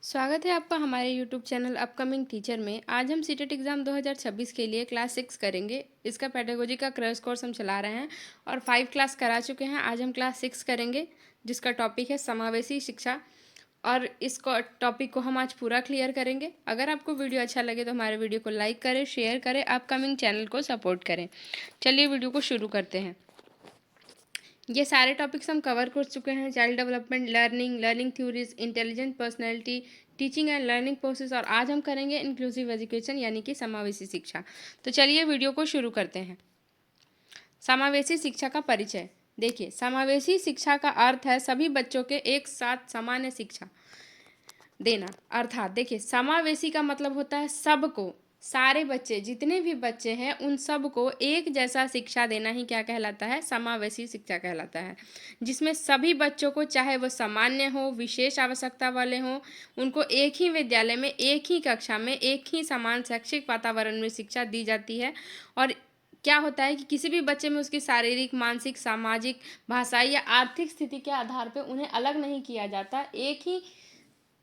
स्वागत है आपका हमारे यूट्यूब चैनल अपकमिंग टीचर में। आज हम सीटेट एग्ज़ाम 2026 के लिए क्लास 6 करेंगे। इसका पेडागोजी का क्रैश कोर्स हम चला रहे हैं और 5 क्लास करा चुके हैं। आज हम क्लास 6 करेंगे जिसका टॉपिक है समावेशी शिक्षा, और इसको टॉपिक को हम आज पूरा क्लियर करेंगे। अगर आपको वीडियो अच्छा लगे तो हमारे वीडियो को लाइक करें, शेयर करें, अपकमिंग चैनल को सपोर्ट करें। चलिए वीडियो को शुरू करते हैं। ये सारे टॉपिक्स हम कवर कर चुके हैं: child development, learning theories, intelligent personality, teaching and learning process, और आज हम करेंगे इंक्लूसिव एजुकेशन यानी कि समावेशी शिक्षा। तो चलिए वीडियो को शुरू करते हैं। समावेशी शिक्षा का परिचय। देखिए, समावेशी शिक्षा का अर्थ है सभी बच्चों के एक साथ सामान्य शिक्षा देना। अर्थात देखिए, समावेशी का मतलब होता है सबको, सारे बच्चे, जितने भी बच्चे हैं उन सब को एक जैसा शिक्षा देना ही क्या कहलाता है? समावेशी शिक्षा कहलाता है। जिसमें सभी बच्चों को, चाहे वो सामान्य हो, विशेष आवश्यकता वाले हों, उनको एक ही विद्यालय में, एक ही कक्षा में, एक ही समान शैक्षिक वातावरण में शिक्षा दी जाती है। और क्या होता है कि किसी भी बच्चे में उसकी शारीरिक, मानसिक, सामाजिक, भाषाई या आर्थिक स्थिति के आधार पर उन्हें अलग नहीं किया जाता।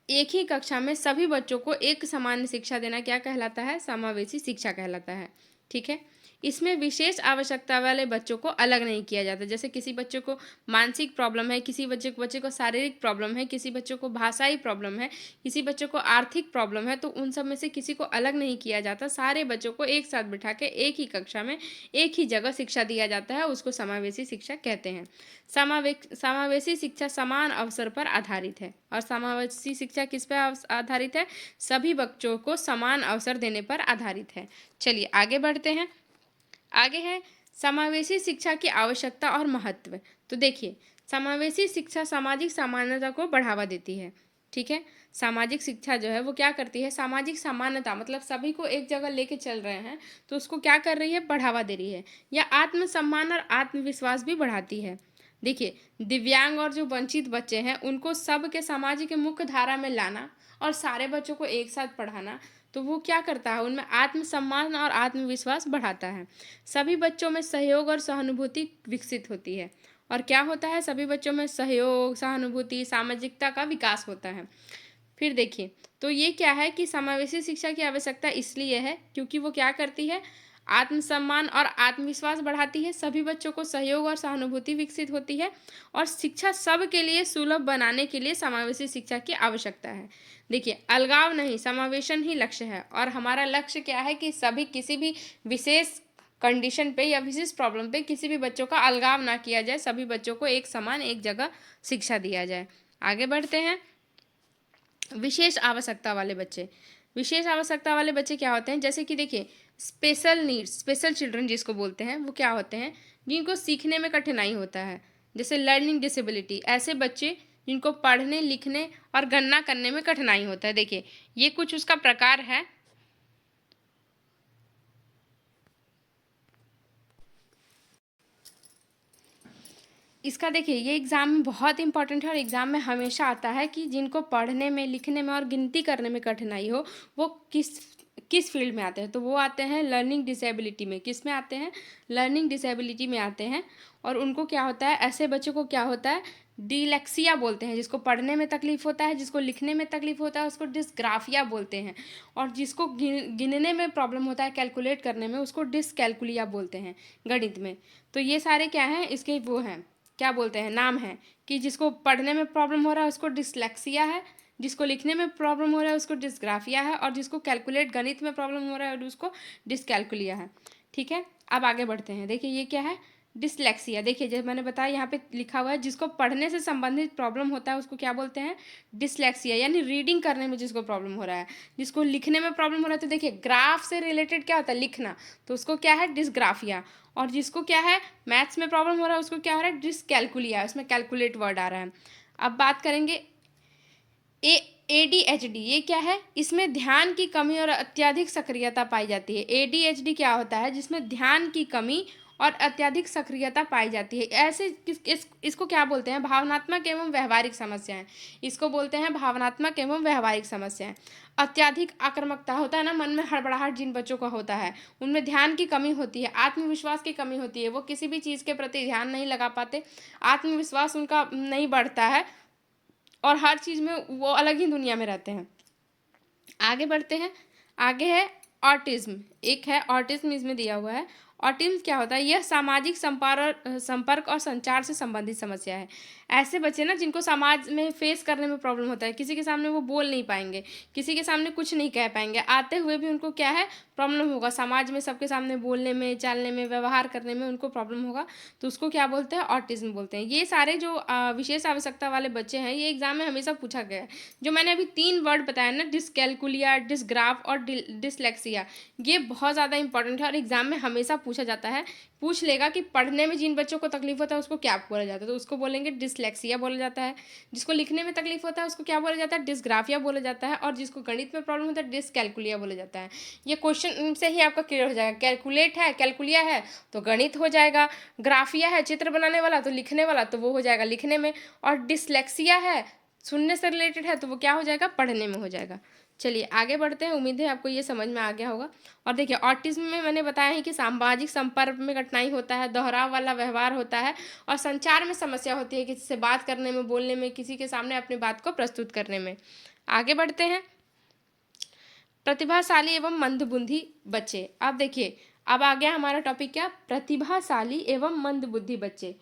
एक ही कक्षा में सभी बच्चों को एक समान शिक्षा देना क्या कहलाता है? समावेशी शिक्षा कहलाता है। ठीक है। इसमें विशेष आवश्यकता वाले बच्चों को अलग नहीं किया जाता। जैसे किसी बच्चे को मानसिक प्रॉब्लम है, किसी बच्चे को शारीरिक प्रॉब्लम है, किसी बच्चों को भाषाई प्रॉब्लम है, किसी बच्चों को आर्थिक प्रॉब्लम है, तो उन सब में से किसी को अलग नहीं किया जाता। सारे बच्चों को एक साथ बिठा के एक ही कक्षा में, एक ही जगह शिक्षा दिया जाता है। उसको समावेशी शिक्षा कहते हैं। समावेशी शिक्षा समान अवसर पर आधारित है। और समावेशी शिक्षा किस पर आधारित है? सभी बच्चों को समान अवसर देने पर आधारित है। चलिए आगे बढ़ते हैं। आगे है समावेशी शिक्षा की आवश्यकता और महत्व। तो देखिए, समावेशी शिक्षा सामाजिक समानता को बढ़ावा देती है। ठीक है। सामाजिक शिक्षा जो है वो क्या करती है? सामाजिक समानता मतलब सभी को एक जगह लेके चल रहे हैं, तो उसको क्या कर रही है? बढ़ावा दे रही है। या आत्मसम्मान और आत्मविश्वास भी बढ़ाती है। देखिए, दिव्यांग और जो वंचित बच्चे हैं उनको सबके समाज के मुख्य धारा में लाना और सारे बच्चों को एक साथ पढ़ाना, तो वो क्या करता है? उनमें आत्मसम्मान और आत्मविश्वास बढ़ाता है। सभी बच्चों में सहयोग और सहानुभूति विकसित होती है। और क्या होता है? सभी बच्चों में सहयोग, सहानुभूति, सामाजिकता का विकास होता है। फिर देखिए, तो ये क्या है कि समावेशी शिक्षा की आवश्यकता इसलिए है क्योंकि वो क्या करती है? आत्मसम्मान और आत्मविश्वास बढ़ाती है, सभी बच्चों को सहयोग और सहानुभूति विकसित होती है, और शिक्षा सब के लिए सुलभ बनाने के लिए समावेशी शिक्षा की आवश्यकता है। देखिए, अलगाव नहीं, समावेशन ही लक्ष्य है। और हमारा लक्ष्य क्या है कि सभी, किसी भी विशेष कंडीशन पे या विशेष प्रॉब्लम पे किसी भी बच्चों का अलगाव ना किया जाए, सभी बच्चों को एक समान, एक जगह शिक्षा दिया जाए। आगे बढ़ते हैं। विशेष आवश्यकता वाले बच्चे। विशेष आवश्यकता वाले बच्चे क्या होते हैं? जैसे कि देखिए, स्पेशल नीड्स, स्पेशल चिल्ड्रन जिसको बोलते हैं, वो क्या होते हैं? जिनको सीखने में कठिनाई होता है। जैसे लर्निंग डिसेबिलिटी, ऐसे बच्चे जिनको पढ़ने, लिखने और गणना करने में कठिनाई होता है। देखिए, ये कुछ उसका प्रकार है। इसका देखिए, ये एग्ज़ाम में बहुत इंपॉर्टेंट है और एग्ज़ाम में हमेशा आता है कि जिनको पढ़ने में, लिखने में और गिनती करने में कठिनाई हो, वो किस फील्ड में आते हैं? तो वो आते हैं लर्निंग डिसेबिलिटी में। किस में आते हैं? लर्निंग डिसेबिलिटी में आते हैं। और उनको क्या होता है? ऐसे बच्चों को क्या होता है? डिलेक्सिया बोलते हैं। जिसको पढ़ने में तकलीफ होता है, जिसको लिखने में तकलीफ होता है, उसको डिस्ग्राफिया बोलते हैं। और जिसको गिनने में प्रॉब्लम होता है, कैलकुलेट करने में, उसको डिसकैलकुलिया बोलते हैं गणित में। तो ये सारे क्या हैं? इसके वो हैं, क्या बोलते हैं, नाम है। कि जिसको पढ़ने में प्रॉब्लम हो रहा है उसको डिसलेक्सिया है, जिसको लिखने में प्रॉब्लम हो रहा है उसको डिस्ग्राफिया है, और जिसको कैलकुलेट, गणित में प्रॉब्लम हो रहा है उसको डिसकैलकुलिया है। ठीक है। अब आगे बढ़ते हैं। देखिए, ये क्या है? डिसलेक्सिया। देखिए, जैसे मैंने बताया, यहाँ पे लिखा हुआ है जिसको पढ़ने से संबंधित प्रॉब्लम होता है उसको क्या बोलते हैं? डिसलेक्सिया, यानी रीडिंग करने में जिसको प्रॉब्लम हो रहा है। जिसको लिखने में प्रॉब्लम हो रहा है, तो देखिए, ग्राफ से रिलेटेड क्या होता है? लिखना, तो उसको क्या है? डिसग्राफिया। और जिसको क्या है? मैथ्स में प्रॉब्लम हो रहा है, उसको क्या हो रहा है? डिसकैलकुलिया। इसमें कैलकुलेट वर्ड आ रहा है। अब बात करेंगे ए ADHD। ये क्या है? इसमें ध्यान की कमी और अत्यधिक सक्रियता पाई जाती है। ADHD क्या होता है? जिसमें ध्यान की कमी और अत्यधिक सक्रियता पाई जाती है। ऐसे इसको क्या बोलते हैं? भावनात्मक एवं व्यवहारिक समस्याएं। इसको बोलते हैं भावनात्मक एवं व्यवहारिक समस्याएं। अत्यधिक आक्रामकता होता है ना, मन में हड़बड़ाहट जिन बच्चों का होता है, उनमें ध्यान की कमी होती है, आत्मविश्वास की कमी होती है, वो किसी भी चीज़ के प्रति ध्यान नहीं लगा पाते, आत्मविश्वास उनका नहीं बढ़ता है, और हर चीज़ में वो अलग ही दुनिया में रहते हैं। आगे बढ़ते हैं। आगे है ऑटिज्म। एक है ऑटिज्म, इसमें दिया हुआ है। ऑटिज्म क्या होता है? यह सामाजिक संपर्क और संचार से संबंधित समस्या है। ऐसे बच्चे ना जिनको समाज में फेस करने में प्रॉब्लम होता है, किसी के सामने वो बोल नहीं पाएंगे, किसी के सामने कुछ नहीं कह पाएंगे, आते हुए भी उनको क्या है, प्रॉब्लम होगा समाज में सबके सामने बोलने में, चालने में, व्यवहार करने में उनको प्रॉब्लम होगा, तो उसको क्या बोलते हैं? ऑटिज्म बोलते हैं। ये सारे जो विशेष आवश्यकता वाले बच्चे हैं, ये एग्जाम में हमेशा पूछा गया है। जो मैंने अभी 3 वर्ड बताया ना, डिसकैलकुलिया, डिसग्राफ और डिसलेक्सिया, ये बहुत ज़्यादा इंपॉर्टेंट है और एग्जाम में हमेशा पूछा जाता है। पूछ लेगा कि पढ़ने में जिन बच्चों को तकलीफ होता है उसको क्या बोला जाता है, तो उसको बोलेंगे डिसलेक्सिया बोला जाता है। जिसको लिखने में तकलीफ होता है उसको क्या बोला जाता है? डिसग्राफिया बोला जाता है। और जिसको गणित में प्रॉब्लम होता है डिसकैलकुलिया बोला जाता है। ये क्वेश्चन से ही आपका क्लियर हो जाएगा। कैलकुलेट है, कैलकुलिया है तो गणित हो जाएगा, ग्राफिया है चित्र बनाने वाला तो लिखने वाला, तो वो हो जाएगा लिखने में, और डिसलेक्सिया है सुनने से रिलेटेड है तो वो क्या हो जाएगा? पढ़ने में हो जाएगा। चलिए आगे बढ़ते हैं। उम्मीद है आपको ये समझ में आ गया होगा। और देखिए ऑटिज्म में मैंने बताया है कि सामाजिक संपर्क में कठिनाई होता है, दोहराव वाला व्यवहार होता है और संचार में समस्या होती है, किसी से बात करने में, बोलने में, किसी के सामने अपनी बात को प्रस्तुत करने में। आगे बढ़ते हैं। प्रतिभाशाली एवं मंदबुद्धि बच्चे। अब देखिए, अब आ गया हमारा टॉपिक क्या? प्रतिभाशाली एवं मंदबुद्धि बच्चे।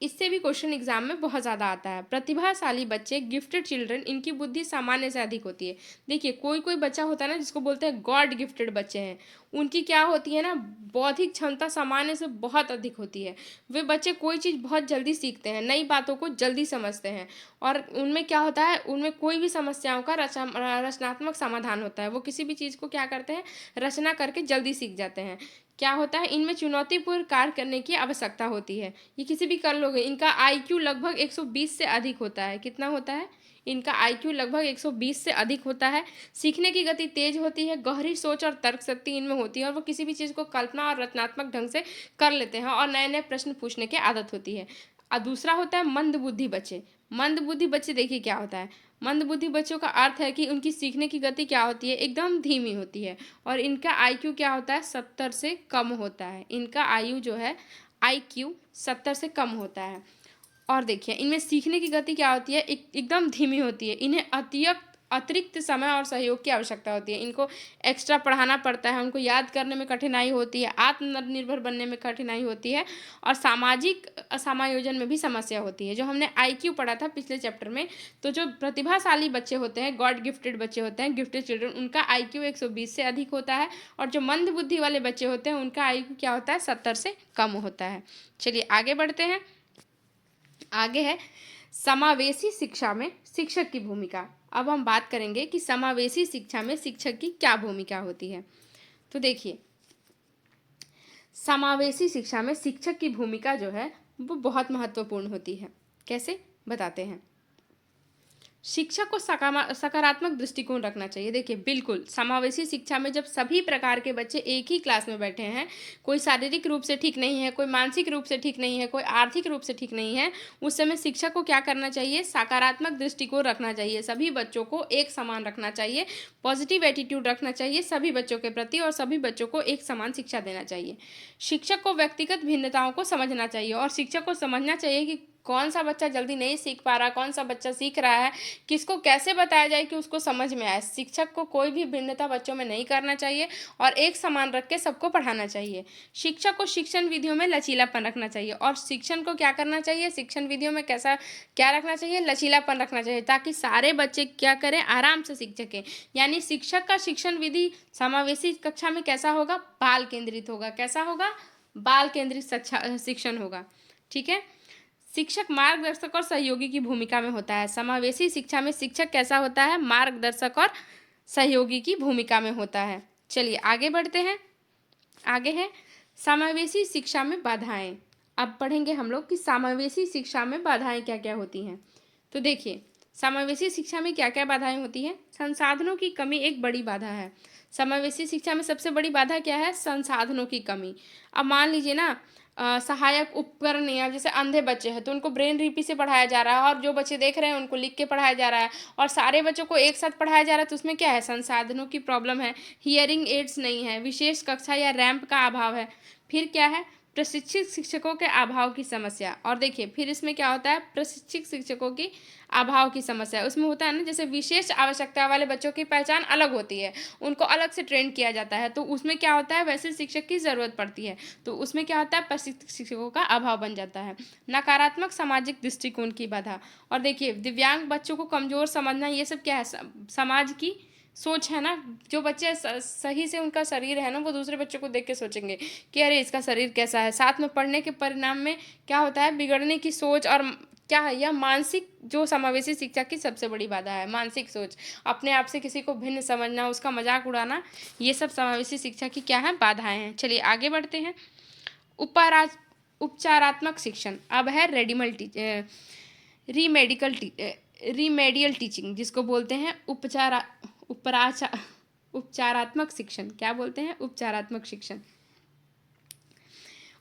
इससे भी क्वेश्चन एग्जाम में बहुत ज़्यादा आता है। प्रतिभाशाली बच्चे, गिफ्टेड चिल्ड्रन, इनकी बुद्धि सामान्य से अधिक होती है। देखिए कोई कोई बच्चा होता है ना जिसको बोलते हैं गॉड गिफ्टेड बच्चे हैं, उनकी क्या होती है ना, बौद्धिक क्षमता सामान्य से बहुत अधिक होती है। वे बच्चे कोई चीज़ बहुत जल्दी सीखते हैं, नई बातों को जल्दी समझते हैं, और उनमें क्या होता है, उनमें कोई भी समस्याओं का रचनात्मक समाधान होता है। वो किसी भी चीज़ को क्या करते हैं? रचना करके जल्दी सीख जाते हैं। क्या होता है? इनमें चुनौतीपूर्ण कार्य करने की आवश्यकता होती है। ये किसी भी कर लोगे। इनका आईक्यू लगभग 120 से अधिक होता है। कितना होता है? इनका आईक्यू लगभग 120 से अधिक होता है। सीखने की गति तेज होती है, गहरी सोच और तर्क शक्ति इनमें होती है, और वो किसी भी चीज़ को कल्पना और रचनात्मक ढंग से कर लेते हैं, और नए नए प्रश्न पूछने की आदत होती है। और दूसरा होता है मंदबुद्धि बच्चे। मंदबुद्धि बच्चे देखिए क्या होता है? मंदबुद्धि बच्चों का अर्थ है कि उनकी सीखने की गति क्या होती है? एकदम धीमी होती है, और इनका आईक्यू क्या होता है? 70 से कम होता है। इनका आयु जो है, आईक्यू 70 से कम होता है। और देखिए इनमें सीखने की गति क्या होती है? एकदम धीमी होती है। इन्हें अतिरिक्त समय और सहयोग की आवश्यकता होती है। इनको एक्स्ट्रा पढ़ाना पड़ता है, उनको याद करने में कठिनाई होती है, आत्मनिर्भर बनने में कठिनाई होती है, और सामाजिक समायोजन में भी समस्या होती है। जो हमने आईक्यू पढ़ा था पिछले चैप्टर में, तो जो प्रतिभाशाली बच्चे होते हैं, गॉड गिफ्टेड बच्चे होते हैं, गिफ्टेड चिल्ड्रन, उनका आईक्यू 120 से अधिक होता है, और जो मंद बुद्धि वाले बच्चे होते हैं उनका आईक्यू क्या होता है? 70 से कम होता है। चलिए आगे बढ़ते हैं। आगे है समावेशी शिक्षा में शिक्षक की भूमिका। अब हम बात करेंगे कि समावेशी शिक्षा में शिक्षक की क्या भूमिका होती है। तो देखिए, समावेशी शिक्षा में शिक्षक की भूमिका जो है वो बहुत महत्वपूर्ण होती है। कैसे? बताते हैं। शिक्षक को सकारात्मक दृष्टिकोण रखना चाहिए। देखिए बिल्कुल, समावेशी शिक्षा में जब सभी प्रकार के बच्चे एक ही क्लास में बैठे हैं, कोई शारीरिक रूप से ठीक नहीं है, कोई मानसिक रूप से ठीक नहीं है, कोई आर्थिक रूप से ठीक नहीं है, उस समय शिक्षक को क्या करना चाहिए? सकारात्मक दृष्टिकोण रखना चाहिए। सभी बच्चों को एक समान रखना चाहिए, पॉजिटिव एटीट्यूड रखना चाहिए सभी बच्चों के प्रति, और सभी बच्चों को एक समान शिक्षा देना चाहिए। शिक्षक को व्यक्तिगत भिन्नताओं को समझना चाहिए, और शिक्षक को समझना चाहिए कि कौन सा बच्चा जल्दी नहीं सीख पा रहा, कौन सा बच्चा सीख रहा है, किसको कैसे बताया जाए कि उसको समझ में आए। शिक्षक को कोई भी भिन्नता बच्चों में नहीं करना चाहिए, और एक समान रख के सबको पढ़ाना चाहिए। शिक्षक को शिक्षण विधियों में लचीलापन रखना चाहिए, और शिक्षण को क्या करना चाहिए? शिक्षण विधियों में कैसा क्या रखना चाहिए? लचीलापन रखना चाहिए, ताकि सारे बच्चे क्या करें? आराम से सीख सकें। यानी शिक्षक का शिक्षण विधि समावेशी कक्षा में कैसा होगा? बाल केंद्रित होगा। कैसा होगा? बाल केंद्रित शिक्षण होगा। ठीक है। शिक्षक मार्गदर्शक और सहयोगी की भूमिका में होता है। समावेशी शिक्षा में शिक्षक कैसा होता है? मार्गदर्शक और सहयोगी की भूमिका में होता है। चलिए आगे बढ़ते हैं। आगे है समावेशी शिक्षा में बाधाएं। अब पढ़ेंगे हम लोग कि समावेशी शिक्षा में बाधाएं क्या क्या होती हैं। तो देखिए, समावेशी शिक्षा में क्या क्या बाधाएं होती हैं। संसाधनों की कमी एक बड़ी बाधा है। समावेशी शिक्षा में सबसे बड़ी बाधा क्या है? संसाधनों की कमी। अब मान लीजिए ना, सहायक उपकरण नहीं है, जैसे अंधे बच्चे हैं तो उनको ब्रेन रीपी से पढ़ाया जा रहा है, और जो बच्चे देख रहे हैं उनको लिख के पढ़ाया जा रहा है, और सारे बच्चों को एक साथ पढ़ाया जा रहा है, तो उसमें क्या है? संसाधनों की प्रॉब्लम है। हियरिंग एड्स नहीं है, विशेष कक्षा या रैंप का अभाव है। फिर क्या है? प्रशिक्षित शिक्षकों के अभाव की समस्या। और देखिए फिर इसमें क्या होता है, प्रशिक्षित शिक्षकों की अभाव की समस्या। उसमें होता है ना, जैसे विशेष आवश्यकता वाले बच्चों की पहचान अलग होती है, उनको अलग से ट्रेन किया जाता है, तो उसमें क्या होता है, वैसे शिक्षक की ज़रूरत पड़ती है, तो उसमें क्या होता है, प्रशिक्षित शिक्षकों का अभाव बन जाता है। नकारात्मक सामाजिक दृष्टिकोण की बाधा। और देखिए दिव्यांग बच्चों को कमज़ोर समझना, ये सब क्या है, समाज की सोच है ना। जो बच्चे सही से उनका शरीर है ना, वो दूसरे बच्चों को देख के सोचेंगे कि अरे इसका शरीर कैसा है। साथ में पढ़ने के परिणाम में क्या होता है, बिगड़ने की सोच। और क्या है, यह मानसिक, जो समावेशी शिक्षा की सबसे बड़ी बाधा है, मानसिक सोच, अपने आप से किसी को भिन्न समझना, उसका मजाक उड़ाना, ये सब समावेशी शिक्षा की क्या है, बाधाएं हैं। चलिए आगे बढ़ते हैं। उपराज उपचारात्मक शिक्षण। अब है रीमेडिकल रीमेडियल टीचिंग, जिसको बोलते हैं उपचारात्मक शिक्षण। क्या बोलते हैं, उपचारात्मक शिक्षण।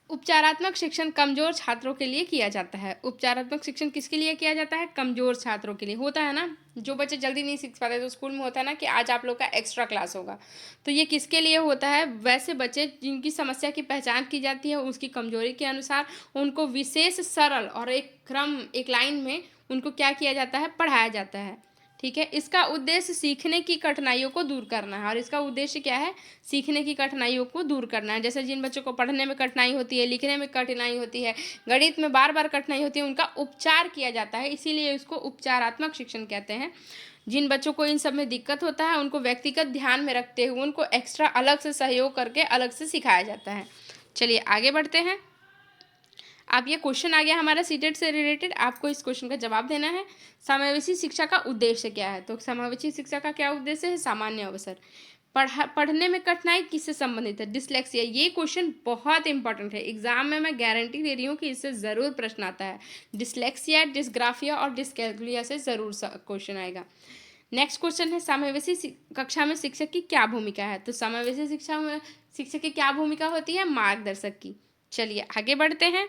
उपचारात्मक शिक्षण कमजोर छात्रों के लिए किया जाता है। उपचारात्मक शिक्षण किसके लिए किया जाता है, कमजोर छात्रों के लिए। होता है ना, जो बच्चे जल्दी नहीं सीख पाते, तो स्कूल में होता है ना कि आज आप लोग का एक्स्ट्रा क्लास होगा, तो ये किसके लिए होता है, वैसे बच्चे जिनकी समस्या की पहचान की जाती है, उसकी कमजोरी के अनुसार उनको विशेष सरल और एक क्रम, एक लाइन में उनको क्या किया जाता है, पढ़ाया जाता है। ठीक है, इसका उद्देश्य सीखने की कठिनाइयों को दूर करना है। और इसका उद्देश्य क्या है, सीखने की कठिनाइयों को दूर करना है। जैसे जिन बच्चों को पढ़ने में कठिनाई होती है, लिखने में कठिनाई होती है, गणित में बार बार कठिनाई होती है, उनका उपचार किया जाता है, इसीलिए इसको उपचारात्मक शिक्षण कहते हैं। जिन बच्चों को इन सब में दिक्कत होता है, उनको व्यक्तिगत ध्यान में रखते हुए उनको एक्स्ट्रा अलग से सहयोग करके अलग से सिखाया जाता है। चलिए आगे बढ़ते हैं। अब ये क्वेश्चन आ गया हमारा सीटेट से रिलेटेड, आपको इस क्वेश्चन का जवाब देना है। समावेशी शिक्षा का उद्देश्य क्या है, तो समावेशी शिक्षा का क्या उद्देश्य है, सामान्य अवसर। पढ़ने में कठिनाई किससे संबंधित है, डिसलेक्सिया। ये क्वेश्चन बहुत इंपॉर्टेंट है, एग्जाम में मैं गारंटी दे रही हूँ कि इससे ज़रूर प्रश्न आता है। डिसलेक्सिया, डिसग्राफिया और डिसकैल्कुलिया से ज़रूर क्वेश्चन आएगा। नेक्स्ट क्वेश्चन है, समावेशी कक्षा में शिक्षक की क्या भूमिका है, तो समावेशी शिक्षा में शिक्षक की क्या भूमिका होती है, मार्गदर्शक की। चलिए आगे बढ़ते हैं।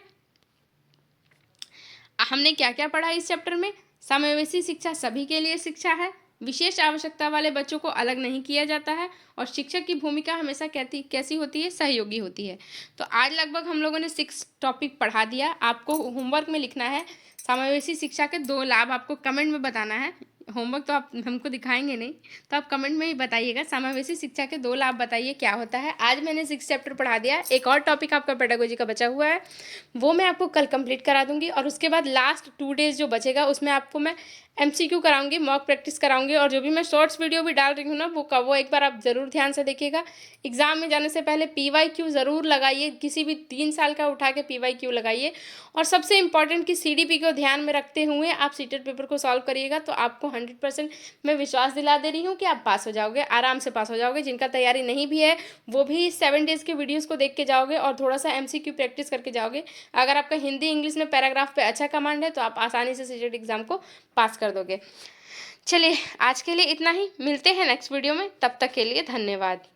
हमने क्या क्या पढ़ा इस चैप्टर में। समावेशी शिक्षा सभी के लिए शिक्षा है, विशेष आवश्यकता वाले बच्चों को अलग नहीं किया जाता है, और शिक्षक की भूमिका हमेशा कैसी होती है, सहयोगी होती है। तो आज लगभग हम लोगों ने 6 टॉपिक पढ़ा दिया। आपको होमवर्क में लिखना है समावेशी शिक्षा के 2 लाभ, आपको कमेंट में बताना है। होमवर्क तो आप हमको दिखाएंगे नहीं, तो आप कमेंट में ही बताइएगा, समावेशी शिक्षा के 2 लाभ बताइए क्या होता है। आज मैंने 6 चैप्टर पढ़ा दिया, एक और टॉपिक आपका पेडागोजी का बचा हुआ है, वो मैं आपको कल कंप्लीट करा दूंगी। और उसके बाद लास्ट 2 डेज जो बचेगा, उसमें आपको मैं MCQ कराऊंगी, मॉक प्रैक्टिस कराऊंगी, और जो भी मैं शॉर्ट्स वीडियो भी डाल रही हूँ ना, वो एक बार आप ज़रूर ध्यान से देखिएगा। एग्जाम में जाने से पहले PYQ ज़रूर लगाइए, किसी भी 3 साल का उठा के PYQ लगाइए। और सबसे इंपॉर्टेंट कि CDP को ध्यान में रखते हुए आप सीटेट पेपर को सॉल्व करिएगा, तो आपको 100% मैं विश्वास दिला दे रही हूँ कि आप पास हो जाओगे, आराम से पास हो जाओगे। जिनका तैयारी नहीं भी है, वो भी 7 डेज़ के वीडियोज़ को देख के जाओगे और थोड़ा सा MCQ प्रैक्टिस करके जाओगे। अगर आपका हिंदी इंग्लिश में पैराग्राफ पे अच्छा कमांड है, तो आप आसानी से सीटेट एग्जाम को पास कर दोगे। चलिए आज के लिए इतना ही, मिलते हैं नेक्स्ट वीडियो में, तब तक के लिए धन्यवाद।